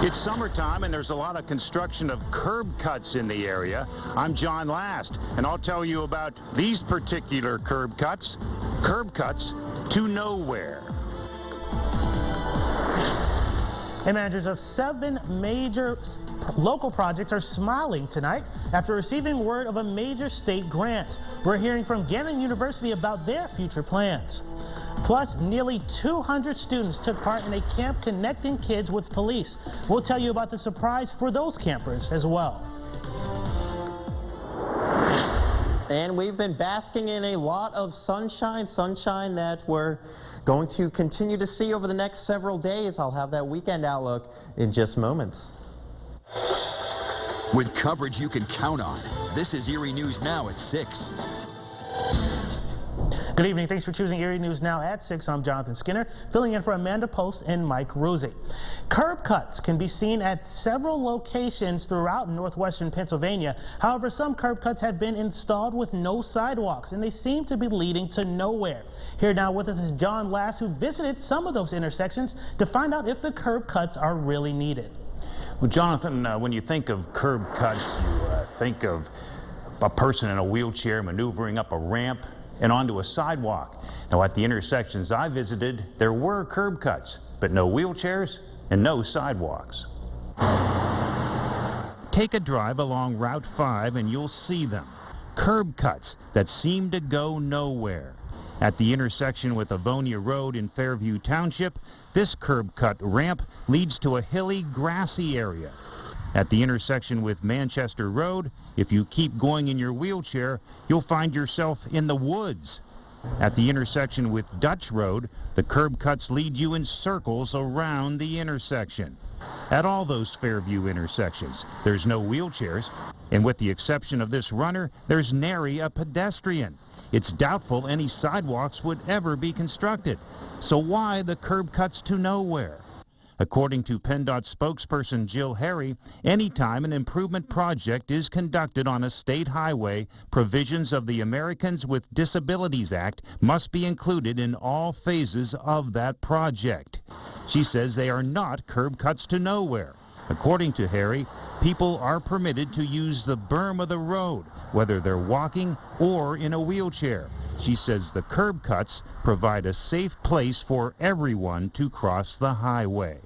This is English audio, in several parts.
It's summertime and there's a lot of construction of curb cuts in the area. I'm John Last, and I'll tell you about these particular curb cuts to nowhere. And managers of 7 major local projects are smiling tonight after receiving word of a major state grant. We're hearing from Gannon University about their future plans. Plus, nearly 200 students took part in a camp connecting kids with police. We'll tell you about the surprise for those campers as well. And we've been basking in a lot of sunshine that we're going to continue to see over the next several days. I'll have that weekend outlook in just moments. With coverage you can count on, this is Erie News Now at 6. Good evening. Thanks for choosing Erie News Now at 6. I'm Jonathan Skinner, filling in for Amanda Post and Mike Ruzzi. Curb cuts can be seen at several locations throughout northwestern Pennsylvania. However, some curb cuts have been installed with no sidewalks, and they seem to be leading to nowhere. Here now with us is John Last, who visited some of those intersections to find out if the curb cuts are really needed. Well, Jonathan, when you think of curb cuts, you think of a person in a wheelchair maneuvering up a ramp and onto a sidewalk. Now, at the intersections I visited, there were curb cuts, but no wheelchairs and no sidewalks. Take a drive along Route 5 and you'll see them. Curb cuts that seem to go nowhere. At the intersection with Avonia Road in Fairview Township, this curb cut ramp leads to a hilly, grassy area. At the intersection with Manchester Road, if you keep going in your wheelchair, you'll find yourself in the woods. At the intersection with Dutch Road, the curb cuts lead you in circles around the intersection. At all those Fairview intersections, there's no wheelchairs, and with the exception of this runner, there's nary a pedestrian. It's doubtful any sidewalks would ever be constructed. So why the curb cuts to nowhere? According to PennDOT spokesperson Jill Harry, anytime an improvement project is conducted on a state highway, provisions of the Americans with Disabilities Act must be included in all phases of that project. She says they are not curb cuts to nowhere. According to Harry, people are permitted to use the berm of the road, whether they're walking or in a wheelchair. She says the curb cuts provide a safe place for everyone to cross the highway.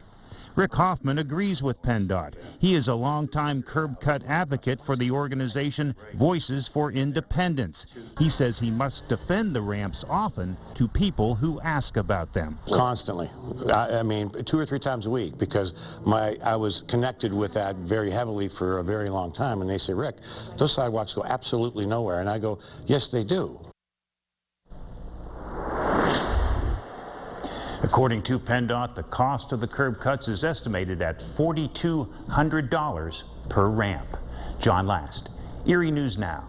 Rick Hoffman agrees with PennDOT. He is a longtime curb cut advocate for the organization Voices for Independence. He says he must defend the ramps often to people who ask about them. Constantly. I mean, 2 or 3 times a week, because I was connected with that very heavily for a very long time, and they say, Rick, those sidewalks go absolutely nowhere. And I go, yes, they do. According to PennDOT, the cost of the curb cuts is estimated at $4,200 per ramp. John Last, Erie News Now.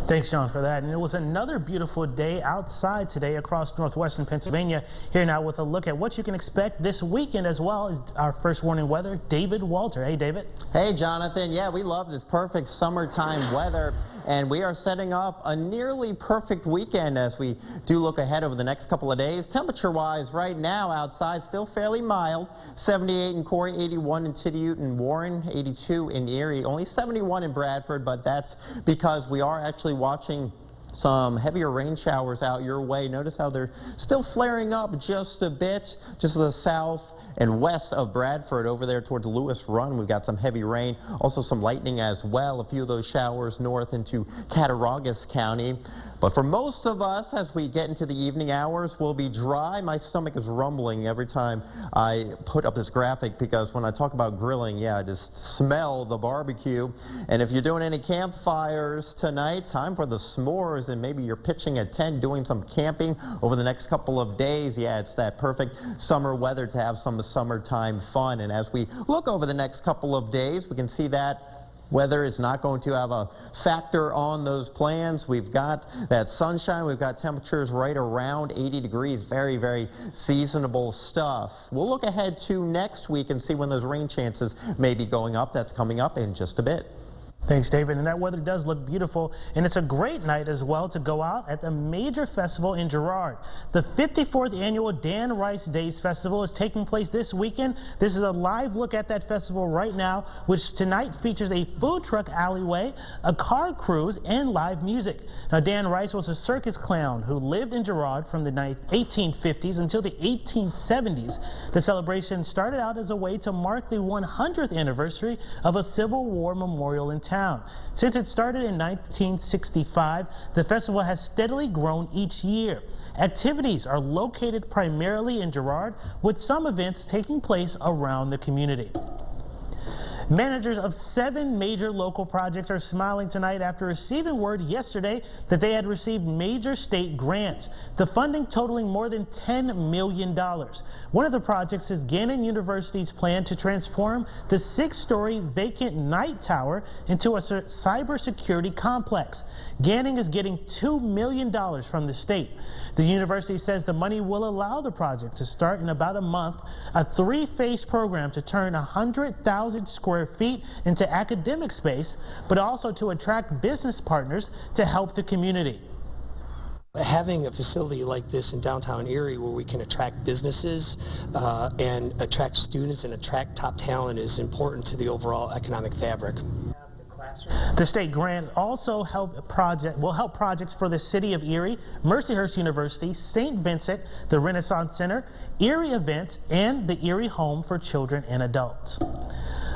Thanks, John, for that. And it was another beautiful day outside today across northwestern Pennsylvania. Here now with a look at what you can expect this weekend, as well as our first warning weather, David Walter. Hey, David. Hey, Jonathan. Yeah, we love this perfect summertime weather, and we are setting up a nearly perfect weekend as we do look ahead over the next couple of days. Temperature-wise, right now outside, still fairly mild. 78 in Corey, 81 in Tidiute and Warren, 82 in Erie, only 71 in Bradford, but that's because we are actually watching some heavier rain showers out your way. Notice how they're still flaring up just a bit, just to the south and west of Bradford over there towards Lewis Run. We've got some heavy rain, also some lightning as well. A few of those showers north into Cattaraugus County. But for most of us, as we get into the evening hours, we'll be dry. My stomach is rumbling every time I put up this graphic, because when I talk about grilling, yeah, I just smell the barbecue. And if you're doing any campfires tonight, time for the s'mores, and maybe you're pitching a tent, doing some camping over the next couple of days. Yeah, it's that perfect summer weather to have some summertime fun. And as we look over the next couple of days, we can see that weather is not going to have a factor on those plans. We've got that sunshine. We've got temperatures right around 80 degrees. Very, very seasonable stuff. We'll look ahead to next week and see when those rain chances may be going up. That's coming up in just a bit. Thanks, David. And that weather does look beautiful, and it's a great night as well to go out at the major festival in Girard. The 54th annual Dan Rice Days Festival is taking place this weekend. This is a live look at that festival right now, which tonight features a food truck alleyway, a car cruise, and live music. Now, Dan Rice was a circus clown who lived in Girard from the 1850s until the 1870s. The celebration started out as a way to mark the 100th anniversary of a Civil War memorial in town. Since it started in 1965, the festival has steadily grown each year. Activities are located primarily in Girard, with some events taking place around the community. Managers of 7 major local projects are smiling tonight after receiving word yesterday that they had received major state grants, the funding totaling more than $10 million. One of the projects is Gannon University's plan to transform the 6-story vacant night tower into a cybersecurity complex. Gannon is getting $2 million from the state. The university says the money will allow the project to start in about a month, a 3-phase program to turn 100,000 square feet into academic space, but also to attract business partners to help the community. Having a facility like this in downtown Erie where we can attract businesses and attract students and attract top talent is important to the overall economic fabric. The state grant also will help projects for the city of Erie, Mercyhurst University, St. Vincent, the Renaissance Center, Erie Events, and the Erie Home for Children and Adults.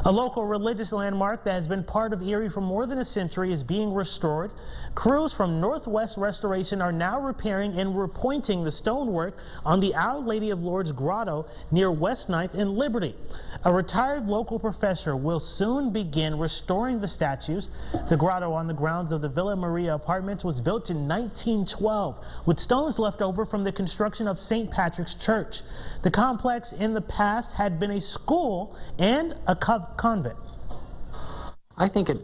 A local religious landmark that has been part of Erie for more than a century is being restored. Crews from Northwest Restoration are now repairing and repointing the stonework on the Our Lady of Lourdes Grotto near West 9th and Liberty. A retired local professor will soon begin restoring the statues. The grotto on the grounds of the Villa Maria Apartments was built in 1912 with stones left over from the construction of St. Patrick's Church. The complex in the past had been a school and a convent. I think it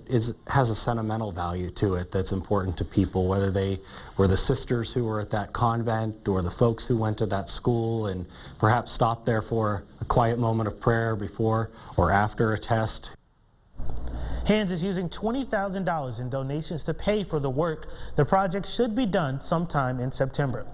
has a sentimental value to it that's important to people, whether they were the sisters who were at that convent or the folks who went to that school and perhaps stopped there for a quiet moment of prayer before or after a test. Hands is using $20,000 in donations to pay for the work. The project should be done sometime in September.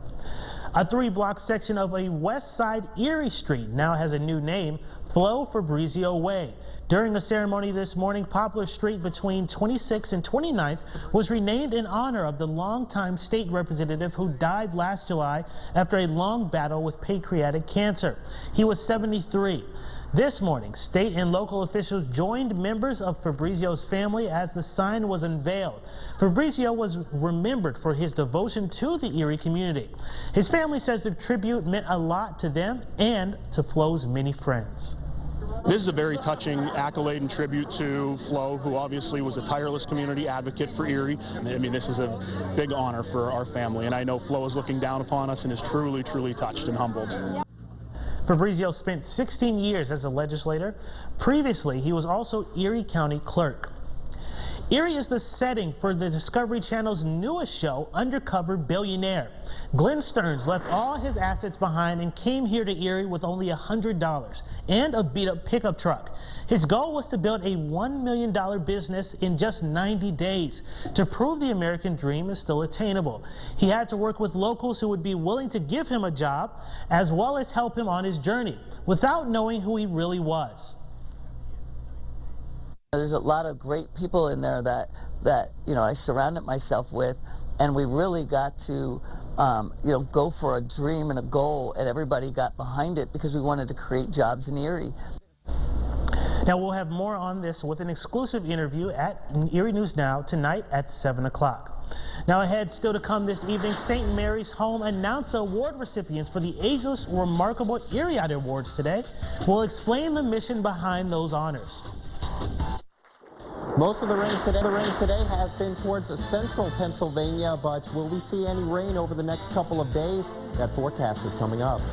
A 3-block section of a West Side Erie Street now has a new name, Flo Fabrizio Way. During a ceremony this morning, Poplar Street between 26th and 29th was renamed in honor of the longtime state representative who died last July after a long battle with pancreatic cancer. He was 73. This morning, state and local officials joined members of Fabrizio's family as the sign was unveiled. Fabrizio was remembered for his devotion to the Erie community. His family says the tribute meant a lot to them and to Flo's many friends. This is a very touching accolade and tribute to Flo, who obviously was a tireless community advocate for Erie. I mean, this is a big honor for our family, and I know Flo is looking down upon us and is truly, truly touched and humbled. Fabrizio spent 16 years as a legislator. Previously, he was also Erie County Clerk. Erie is the setting for the Discovery Channel's newest show, Undercover Billionaire. Glenn Stearns left all his assets behind and came here to Erie with only $100 and a beat-up pickup truck. His goal was to build a $1 million business in just 90 days. To prove the American dream is still attainable, he had to work with locals who would be willing to give him a job as well as help him on his journey without knowing who he really was. There's a lot of great people in there that I surrounded myself with, and we really got to go for a dream and a goal, and everybody got behind it because we wanted to create jobs in Erie. Now we'll have more on this with an exclusive interview at Erie News Now tonight at 7 o'clock. Now ahead, still to come this evening, St. Mary's Home announced the award recipients for the Ageless Remarkable Erieite Awards today. We'll explain the mission behind those honors. Most of the rain today has been towards central Pennsylvania, but will we see any rain over the next couple of days? That forecast is coming up.